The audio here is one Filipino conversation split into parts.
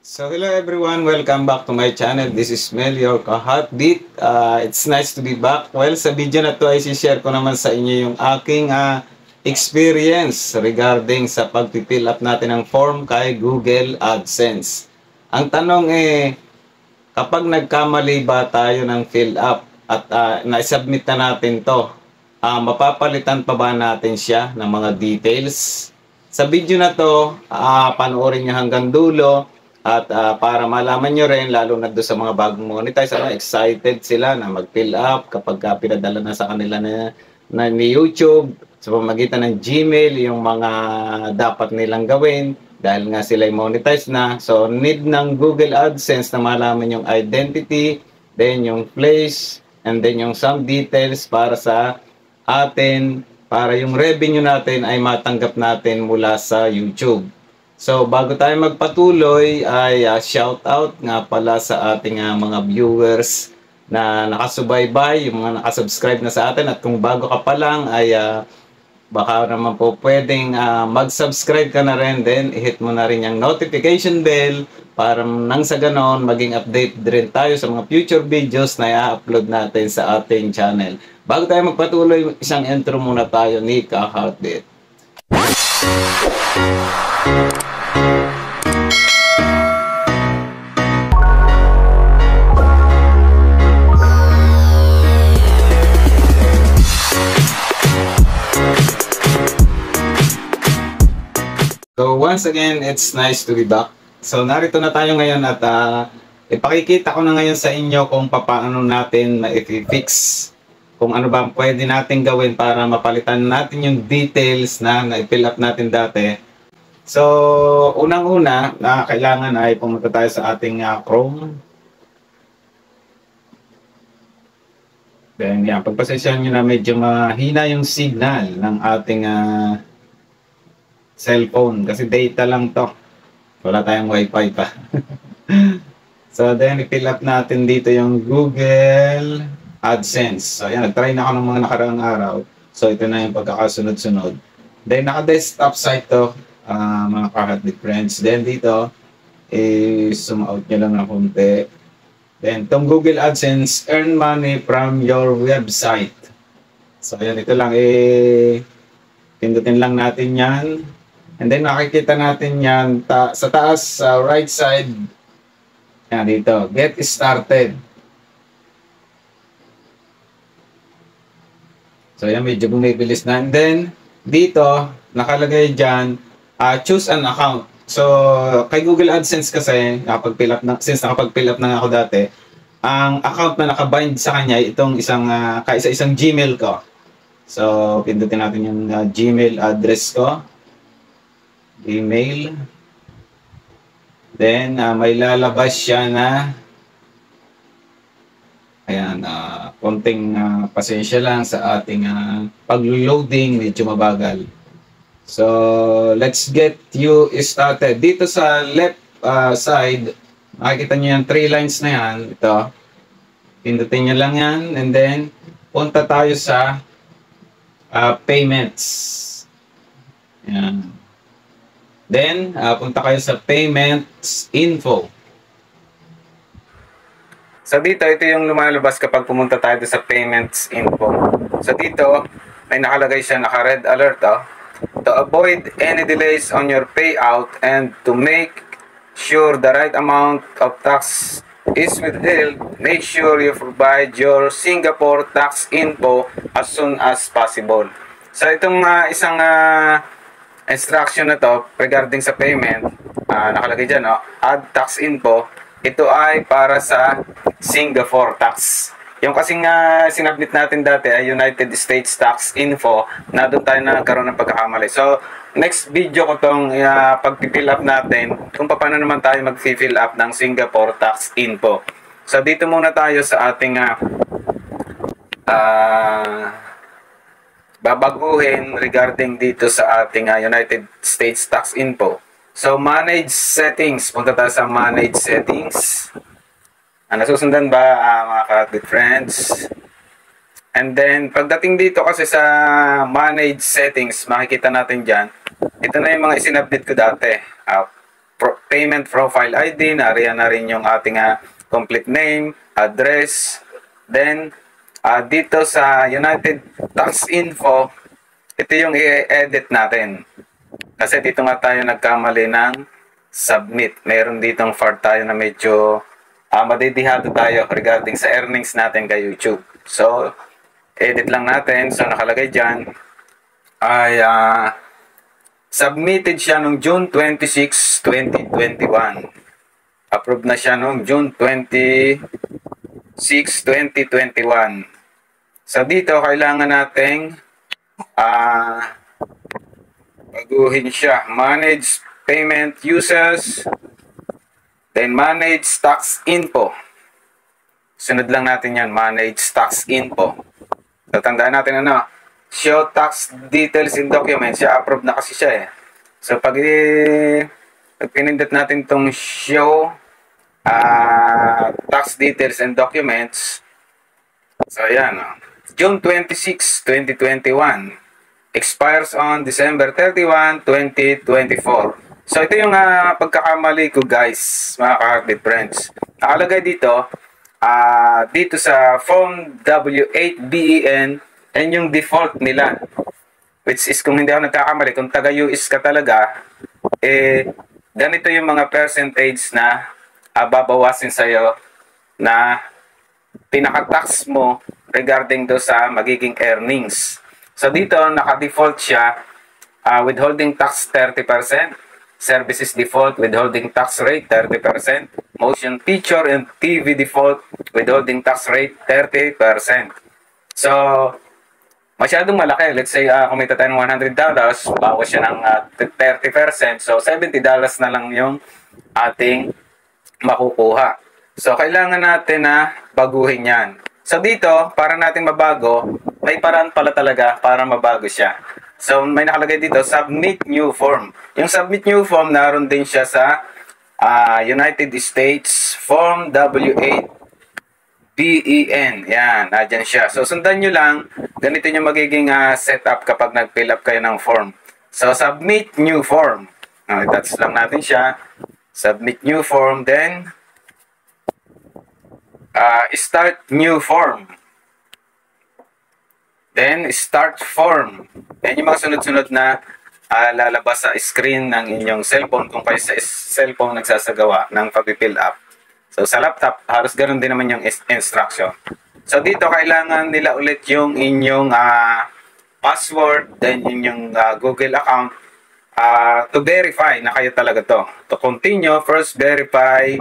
So hello everyone, welcome back to my channel. This is Mel, your ka-heartbeat. It's nice to be back. Well, sa video na to ay share ko naman sa inyo yung aking experience regarding sa pag-fill up natin ng form kay Google AdSense. Ang tanong kapag nagkamali ba tayo ng fill up at na-submit na natin to, mapapalitan pa ba natin siya ng mga details? Sa video na to, panoorin nyo hanggang dulo. At para malaman nyo rin, lalo na doon sa mga bagong monetize, excited sila na mag-fill up kapag pinadala na sa kanila ni YouTube sa pamamagitan ng Gmail, yung mga dapat nilang gawin dahil nga sila monetize na. So, need ng Google AdSense na malaman yung identity, then yung place, and then yung some details para sa atin, para yung revenue natin ay matanggap natin mula sa YouTube. So, bago tayo magpatuloy, ay shout out nga pala sa ating mga viewers na nakasubaybay, yung mga nakasubscribe na sa atin. At kung bago ka pa lang, ay baka naman po pwedeng mag-subscribe ka na rin. Then, i-hit mo na rin yung notification bell para nang sa ganon, maging update din tayo sa mga future videos na i-upload natin sa ating channel. Bago tayo magpatuloy, isang intro muna tayo ni ka-heartbeat. So once again, it's nice to be back. So narito na tayo ngayon at ipakikita ko na ngayon sa inyo kung paano natin ma-fix, kung ano ba pwede natin gawin para mapalitan natin yung details na na-fill up natin dati. So unang-una, kailangan ay pumunta tayo sa ating Chrome. Then yan, pagpasensyahan nyo na medyo mahina yung signal ng ating cellphone kasi data lang to, wala tayong wifi pa. So then i-fill up natin dito yung Google AdSense. So yan, nag-try na ako ng mga nakaraang araw, so ito na yung pagkakasunod-sunod. Then naka-desktop site to, mga ka-heartbeat friends. Then dito zoom out nyo lang ng konti. Then tong Google AdSense, earn money from your website. So yan, ito lang, pindutin lang natin yan. And then makikita natin yan sa taas, sa right side. Yan dito, get started. So yan, medyo bumibilis na. And then dito, nakalagay dyan, choose an account. So kay Google AdSense kasi, since nakapag-fill up na ako dati, ang account na nakabind sa kanya, itong kaisa-isang Gmail ko. So pindutin natin yung Gmail address ko. Email. Then, may lalabas siya na ayan, konting pasensya lang sa ating pag-loading, medyo mabagal. So, let's get you started. Dito sa left side, makikita nyo yung 3 lines na yan. Ito. Pindutin nyo lang yan. And then, punta tayo sa payments. Ayan. Then, punta kayo sa payments info. So dito, ito yung lumalabas kapag pumunta tayo sa payments info. So dito, may nakalagay siya, naka-red alert. To avoid any delays on your payout and to make sure the right amount of tax is withheld, make sure you provide your Singapore tax info as soon as possible. So itong isang instruction na to regarding sa payment, nakalagay dyan, add tax info. Ito ay para sa Singapore tax. Yung kasing sinabit natin dati ay United States tax info, na doon tayo nagkaroon ng pagkakamali. So next video ko tong pag-fill up natin kung paano naman tayo mag-fill up ng Singapore tax info. So dito muna tayo sa ating babaguhin regarding dito sa ating United States tax info. So manage settings, punta tayo sa manage settings. Nasusundan ba mga ka-heartbeat friends? And then pagdating dito kasi sa manage settings, makikita natin dyan, ito na yung mga isinupdate ko dati. payment profile ID, nariyan na rin yung ating complete name, address. Then, dito sa United Tax Info, ito yung i-edit natin. Kasi dito nga tayo nagkamali ng submit. Meron ditong part tayo na medyo madidihado tayo regarding sa earnings natin kay YouTube. So, edit lang natin. So, nakalagay dyan ay submitted siya noong June 26, 2021. Approved na siya noong June 26, 2021. So, dito kailangan nating baguhin siya. Manage payment users, then manage tax info. Sunod lang natin yan, manage tax info. So, tandaan natin show tax details in documents. Siya, approved na kasi siya eh. So, pag pinindot natin itong show tax details and documents. So, ayan. June 26, 2021. Expires on December 31, 2024. So, ito yung pagkakamali ko, guys, mga ka-Heartbeat friends. Nakalagay dito, dito sa Form W8BEN, and yung default nila. Which is, kung hindi ako nagkakamali, kung taga-US ka talaga, ganito yung mga percentage na babawasin sa'yo na pinaka-tax mo regarding do sa magiging earnings. So, dito, naka-default siya, withholding tax 30%, services default, withholding tax rate 30%, motion picture and TV default, withholding tax rate 30%. So, masyadong malaki. Let's say, kumita tayo ng $100, bawas siya ng 30%. So, $70 na lang yung ating makukuha. So, kailangan natin na baguhin yan. So, dito, para natin mabago, may paraan pala talaga para mabago siya. So, may nakalagay dito, submit new form. Yung submit new form, naroon din siya sa United States Form W8BEN. Yan, nadyan siya. So, sundan nyo lang, ganito yung magiging setup kapag nag-fill up kayo ng form. So, submit new form. I-touch lang natin siya. Submit new form, then start new form. Then, start form. Yan yung mga sunod-sunod na lalabas sa screen ng inyong cellphone kung kayo sa cellphone nagsasagawa ng pag-fill up. So, sa laptop, halos ganoon din naman yung instruction. So, dito, kailangan nila ulit yung inyong password, then inyong Google account to verify na kayo talaga to. To continue, first verify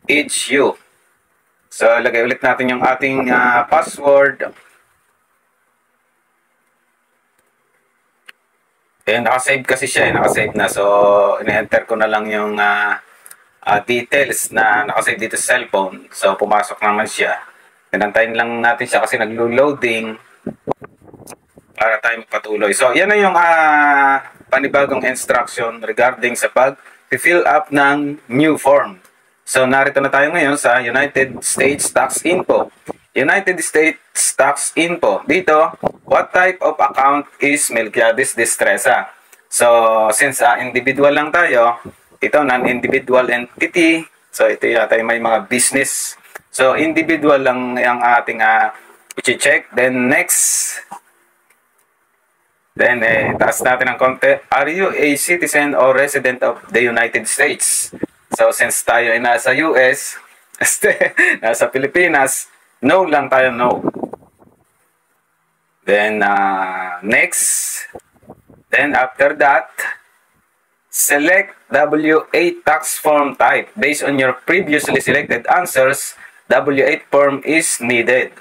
each you. So, lagay ulit natin yung ating password. Nakasave kasi siya, nakasave na. So, in-enter ko na lang yung details na nakasave dito sa cellphone. So, pumasok naman siya. Pinantayin lang natin siya kasi naglo-loading para tayo magpatuloy. So, yan na yung panibagong instruction regarding sa pag-fill up ng new form. So, narito na tayo ngayon sa United States Tax Info. United States Tax Info. Dito, what type of account is Melquiades Destreza? So, since individual lang tayo, ito non-individual entity. So, ito yata may mga business. So, individual lang ang ating i-check. Then, next. Then, taas natin ang konti. Are you a citizen or resident of the United States? So, since tayo ay nasa US, nasa Pilipinas, no lang tayo, no. Then, next. Then, after that, select W8 tax form type. Based on your previously selected answers, W8 form is needed.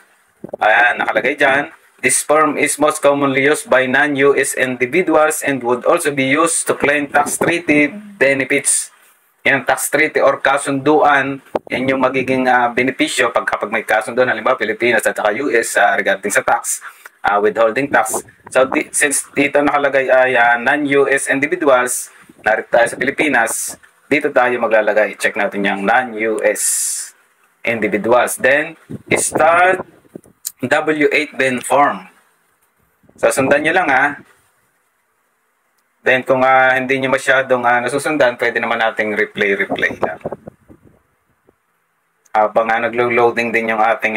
Ayan, nakalagay dyan. This form is most commonly used by non-US individuals and would also be used to claim tax treaty benefits. Yan, tax treaty or kasunduan, yan yung magiging benepisyo kapag may kasunduan, halimbawa Pilipinas at saka US regarding sa tax, withholding tax. So, since dito nakalagay ay non-US individuals, narito tayo sa Pilipinas, dito tayo maglalagay. Check natin yung non-US individuals. Then, start W8 Ben form. So, sundan nyo lang Then kung hindi nyo masyadong nasusundan, pwede naman nating replay lang. Habang naglo-loading din yung ating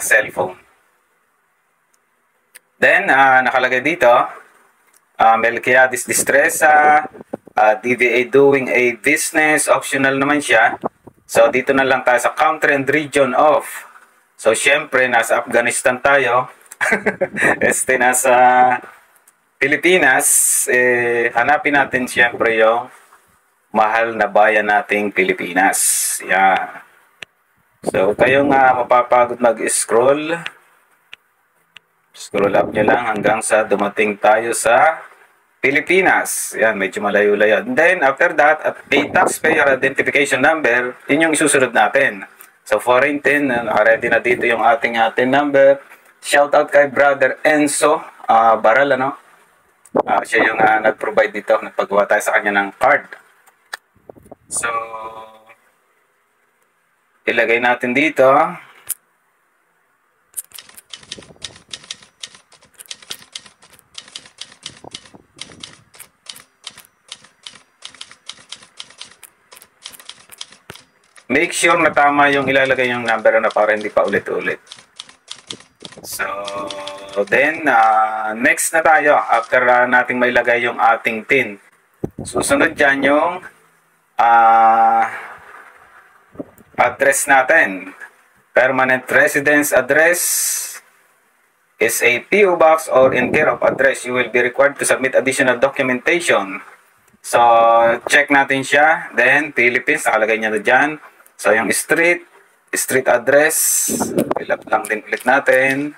cellphone. Then, nakalagay dito, Melquiades Distresa, DVA doing a business, optional naman siya. So, dito na lang tayo sa country and region of. So, syempre, nasa Afghanistan tayo. Nasa Pilipinas. Hanapin natin syempre yung mahal na bayan nating Pilipinas. Yan. So, kayong mapapagod mag-scroll. Scroll up nyo lang hanggang sa dumating tayo sa Pilipinas. Yan, medyo malayo-layo. Then, after that, at a taxpayer identification number, yun yung isusunod natin. So, foreign TIN, ready na dito yung ating TIN number. Shout out kay Brother Enzo Baral, siya yung nag-provide dito. Nagpagawa tayo sa kanya ng card. So, ilagay natin dito. Make sure na tama yung ilalagay yung number na para hindi pa ulit-ulit. So, then, next na tayo. After nating mailagay yung ating TIN. Susunod dyan yung address natin. Permanent residence address is a PO box or in care of address. You will be required to submit additional documentation. So, check natin siya. Then, Philippines, nakalagay niya na dyan. So, yung street address, fill up lang din ulit natin.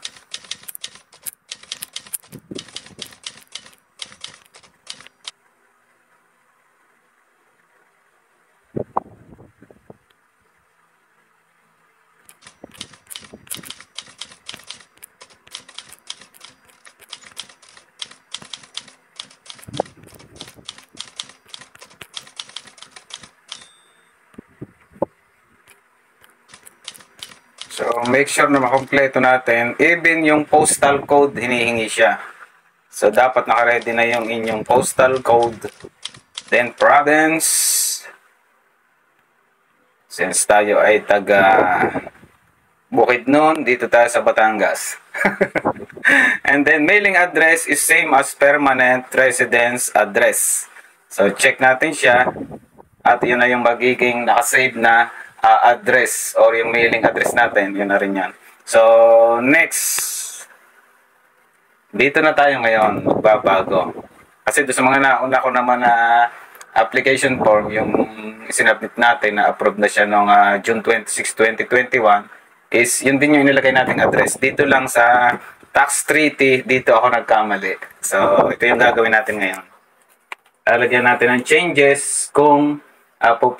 So, make sure na makompleto natin. Even yung postal code, hinihingi siya. So, dapat nakaready na yung inyong postal code. Then, province. Since tayo ay taga Bukidnon, dito tayo sa Batangas. And then, mailing address is same as permanent residence address. So, check natin siya. At yun na yung magiging nakasave na address or yung mailing address natin, yun na rin yan. So, next, dito na tayo ngayon, magbabago. Kasi doon sa mga nauna ko naman na application form, yung sinubmit natin na approve na siya noong June 26, 2021, is yun din yung inilagay nating address. Dito lang sa tax treaty, dito ako nagkamali. So, ito yung gagawin natin ngayon. Lalagyan natin ng changes kung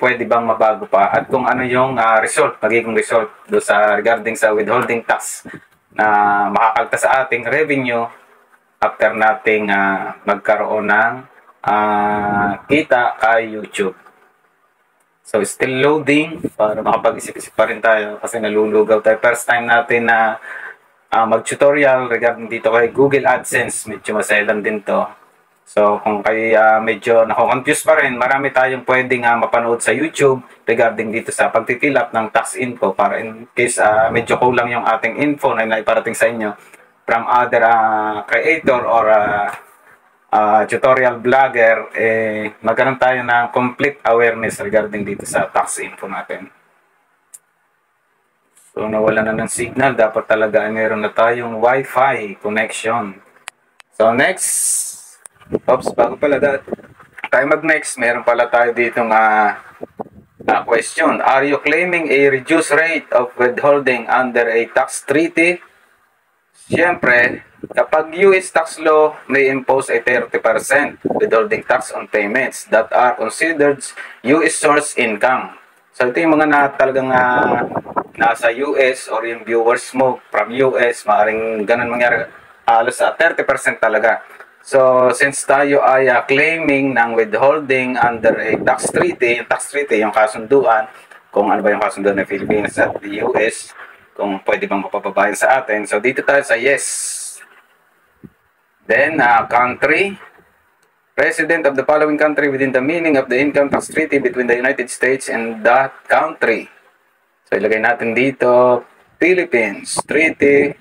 pwede bang mabago pa at kung ano yung magiging result do sa regarding sa withholding tax na makakalta sa ating revenue after nating magkaroon ng kita kay YouTube. So, still loading para makapag-isip-isip pa rin tayo kasi nalulugaw tayo. First time natin na mag-tutorial regarding dito kay Google AdSense. Medyo maselan din to. So, kung kayo medyo nako-confuse pa rin, marami tayong pwedeng mapanood sa YouTube regarding dito sa pagtifill up ng tax info para in case medyo kulang yung ating info na naiparating sa inyo from other creator or tutorial vlogger, magkaroon tayo ng complete awareness regarding dito sa tax info natin. So, nawala na ng signal. Dapat talaga meron na tayong Wi-Fi connection. So, next. Oops, bago pala tayo mag-next, meron pala tayo ditong question. Are you claiming a reduced rate of withholding under a tax treaty? Siyempre, kapag US tax law may impose a 30% withholding tax on payments that are considered US source income. So, ito yung mga talagang nasa US or yung viewers mo from US, maaaring ganun mangyari, halos 30% talaga. So, since tayo ay claiming ng withholding under a tax treaty, yung kasunduan, kung ano ba yung kasunduan ng Philippines at the US, kung pwede bang mapapabayan sa atin. So, dito tayo sa yes. Then, country. resident of the following country within the meaning of the income tax treaty between the United States and that country. So, ilagay natin dito, Philippines, Treaty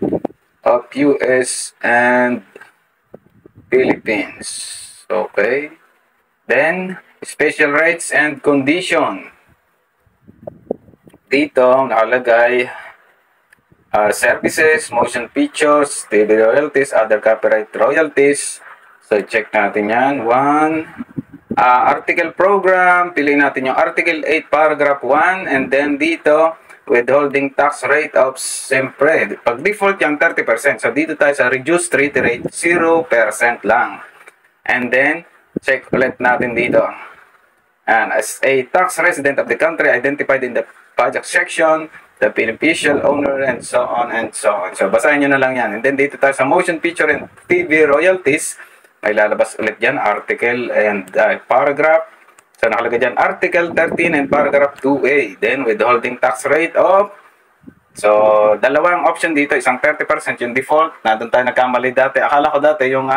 of US and Philippines. Okay. Then, special rights and condition. Dito, nakalagay, services, motion pictures, TV royalties, other copyright royalties. So, check natin yan. 1. Article program. Piliin natin yung Article 8, Paragraph 1. And then dito, withholding tax rate of, siyempre, pag default yung 30%. So, dito tayo sa reduced rate 0% lang. And then, check ulit natin dito. And as a tax resident of the country identified in the project section, the beneficial owner, and so on and so on. So, basahin nyo na lang yan. And then, dito tayo sa motion picture and TV royalties. May lalabas ulit dyan, article and paragraph. So, nakalagay dyan, article 13 and paragraph 2A. Then, withholding tax rate of, so, dalawang option dito, isang 30% yung default. Na doon tayo nagkamali dati. Akala ko dati yung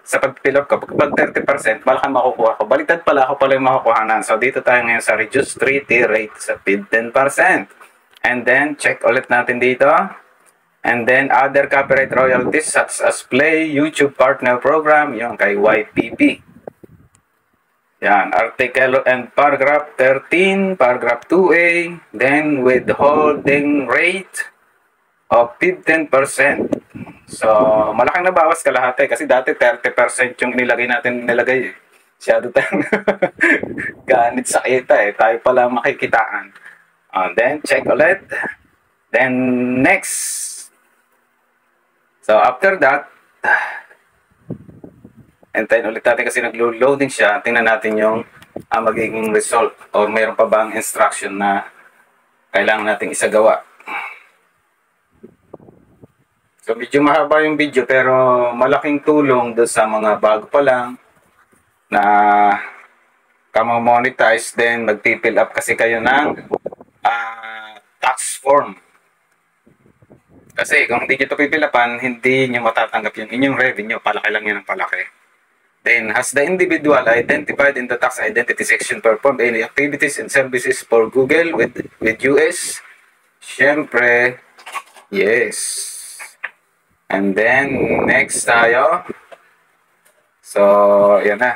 sa pag-fill up ko, pag 30%, malaki makukuha ko. Baliktad pala, ako pala yung makukuhanan. So, dito tayo ngayon sa reduced treaty rate sa 10%. And then, check ulit natin dito. And then, other copyright royalties such as Play, YouTube Partner Program, yung kay YPP. Yan, article and paragraph 13, paragraph 2A, then withholding rate of 15%. So, malaking nabawas kalahati kasi dati 30% yung nilagay eh. Siyado tayong ganit sa kita eh. Tayo pala makikitaan. Then, check ulit. Then, next. So, after that, antayin ulit natin kasi nag-loading siya. Tingnan natin yung magiging result or mayroon pa bang instruction na kailangan nating isagawa. So, medyo mahaba yung video pero malaking tulong doon sa mga bago pa lang na kamo-monetize, then mag-fill up kasi kayo ng tax form. Kasi kung hindi nyo ito pipilapan, hindi nyo matatanggap yung inyong revenue. Palaki lang yun ng palaki. Then, has the individual identified in the tax identity section performed any activities and services for Google with US? Siyempre, yes. And then, next tayo. So, yan na.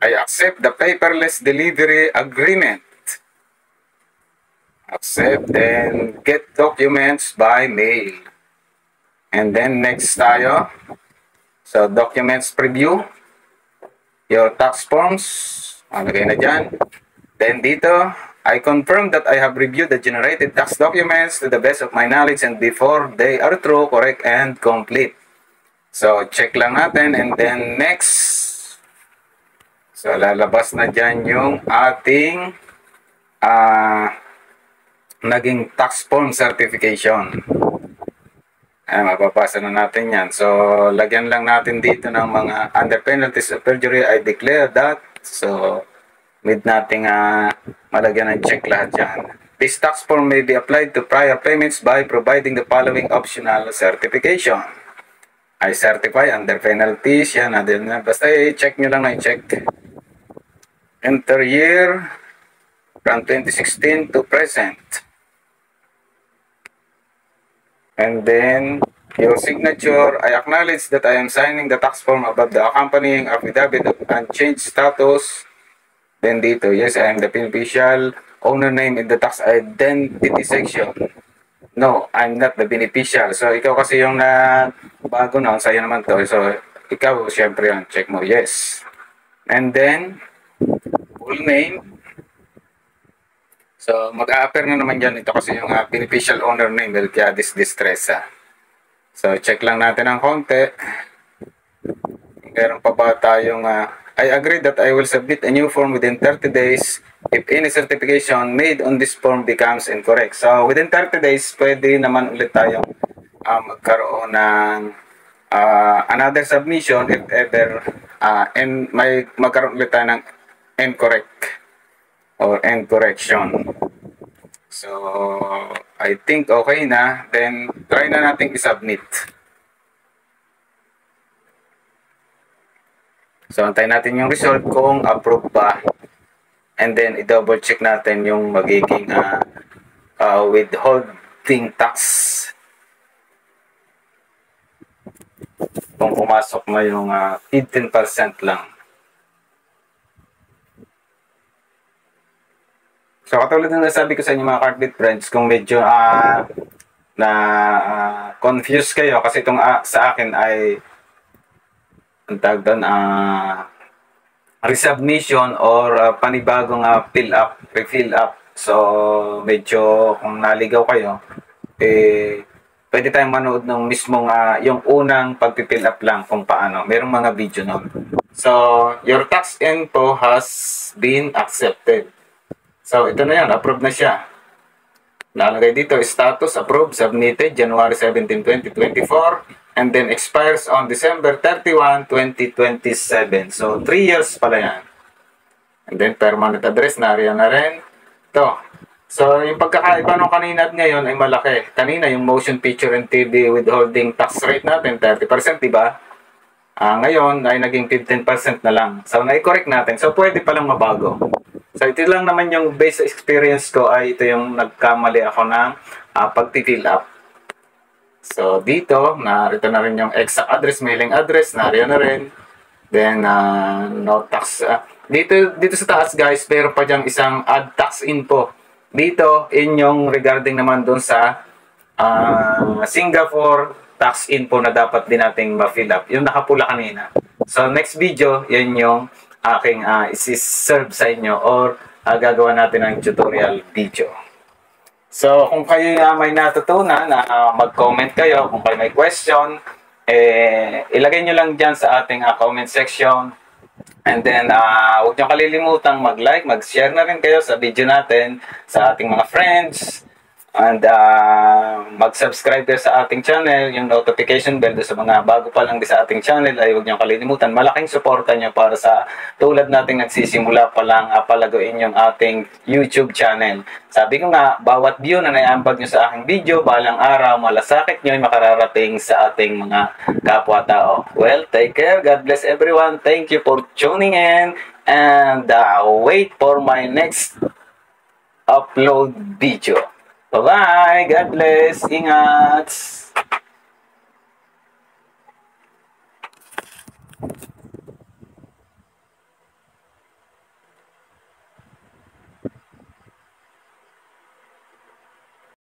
I accept the paperless delivery agreement. Accept, then get documents by mail. And then, next tayo. So, documents preview. Your tax forms. Lagay na dyan. Then, dito, I confirm that I have reviewed the generated tax documents to the best of my knowledge and before they are true, correct, and complete. So, check lang natin. And then, next. So, lalabas na dyan yung ating naging tax form certification. Mapapasa na natin yan. So, lagyan lang natin dito ng mga under penalties of perjury, I declare that. So, need nating malagyan ng check lahat yan. This tax form may be applied to prior payments by providing the following optional certification. I certify under penalties. Yan, basta i-check nyo lang na i-check. Enter year from 2016 to present. And then, your signature, I acknowledge that I am signing the tax form above the accompanying affidavit of unchanged status. Then dito, yes, I am the beneficial owner name in the tax identity section. No, I'm not the beneficial. So, ikaw kasi yung bago na, sa'yo naman to. So, ikaw, syempre yun, check mo, yes. And then, full name. So, mag-a-appear na naman dyan. Ito kasi yung beneficial owner name, Melquiades Destreza. So, check lang natin ang konti. Meron pa ba tayong I agree that I will submit a new form within 30 days if any certification made on this form becomes incorrect. So, within 30 days, pwede naman ulit tayong magkaroon ng another submission if ever and may magkaroon ulit tayo ng incorrect or incorrection. So, I think okay na. Then, try na natin i-submit. So, antayin natin yung result kung approve ba. And then, i-double check natin yung magiging withholding tax. Kung pumasok na yung 15% lang. So, katulad ng nasabi ko sa inyo mga Cardit friends, kung medyo confused kayo kasi itong sa akin ay ang tawag doon, resubmission or panibagong fill up, refill up. So, medyo kung naligaw kayo, pwede tayong manood ng mismong yung unang pagpipill up lang kung paano. Merong mga video nun. So, your tax info has been accepted. So, ito na yan. Approved na siya. Lalagay dito, status approved, submitted January 17, 2024. And then expires on December 31, 2027. So, 3 years pala yan. And then, permanent address, nariyan na rin. Ito. So, yung pagkakaiba nung kanina at ngayon ay malaki. Kanina, yung motion picture and TV withholding tax rate natin, 30%, diba? Ngayon, ay naging 15% na lang. So, na-correct natin. So, pwede palang mabago. So, ito lang naman yung base experience ko ay ito yung nagkamali ako ng pag-fill up. So, dito, narito na rin yung exact address, mailing address, nariyan na rin. Then, no tax. Dito sa taas, guys, meron pa diyang isang add tax info. Dito, yung regarding naman dun sa Singapore tax info na dapat din nating ma-fill up. Yung nakapula kanina. So, next video, yan yung aking isi-serve sa inyo or gagawa natin ng tutorial video. So, kung kayo may natutunan, mag-comment kayo. Kung kayo may question, ilagay nyo lang dyan sa ating comment section. And then, huwag nyo kalilimutang mag-like, mag-share na rin kayo sa video natin sa ating mga friends. And mag-subscribe kayo sa ating channel, yung notification bell sa mga bago pa lang sa ating channel ay huwag niyong kalilimutan. Malaking suporta niyo para sa tulad nating nagsisimula pa lang palaguin yung ating YouTube channel. Sabi ko nga, bawat view na naiambag niyo sa aking video, balang araw, malasakit niyo ay makararating sa ating mga kapwa-tao. Well, take care. God bless everyone. Thank you for tuning in. And wait for my next upload video. Bye-bye! God bless! Ingat!